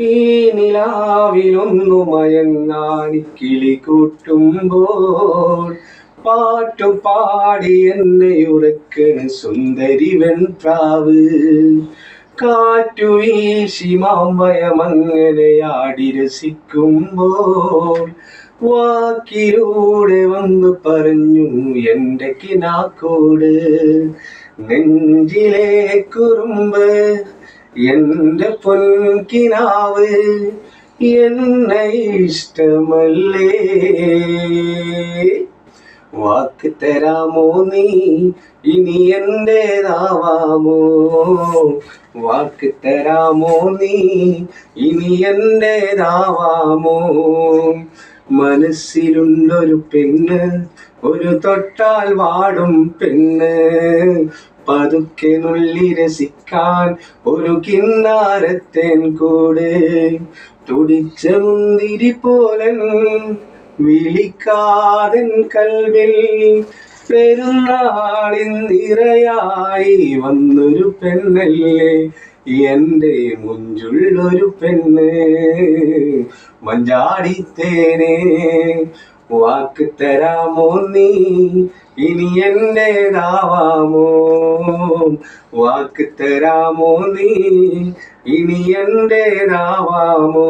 ഈ നിലാവിലൊന്നു മയങ്ങാനി കിളികൂട്ടുമ്പോൾ പാട്ടുപാടി എന്നെ ഉറക്കണ് സുന്ദരി വെൺപ്രാവ്. കാറ്റു വീശി മാമ്പയമങ്ങനെയാടി രസിക്കുമ്പോൾ വാക്കിലൂടെ വന്നു പറഞ്ഞു എൻ്റെ കിനാക്കോട്. നെഞ്ചിലെ കുറുമ്പ് എൻ്റെ പൊൻകിനാവ് എന്നെ ഇഷ്ടമല്ലേ? വാക്ക് തരാമോ നീ ഇനി എന്റേതാവാമോ? വാക്ക് തരാമോ നീ ഇനി എന്റേതാവാമോ? മനസ്സിലുണ്ടൊരു പെണ്ണ്, ഒരു തൊട്ടാൽ വാടും പെണ്ണ്, പതുക്കെ നുള്ളി രസിക്കാൻ ഒരു കിന്നാരത്തേൻ കൂട്. തുടിച്ച മുന്തിരി പോലൻ വിളിക്കാതൻ കൽവിൽ പെരുന്നാളിൻ നിറയായി വന്നൊരു പെണ്ണല്ലേ എൻ്റെ മുഞ്ചുള്ളൊരു പെണ്ണ്. മഞ്ചാടിത്തേനെ വാക്ക് തരാമോ നീ ഇനി എന്റേതാവാമോ? വാക്ക് തരാമോ നീ ഇനി എന്റേതാവാമോ?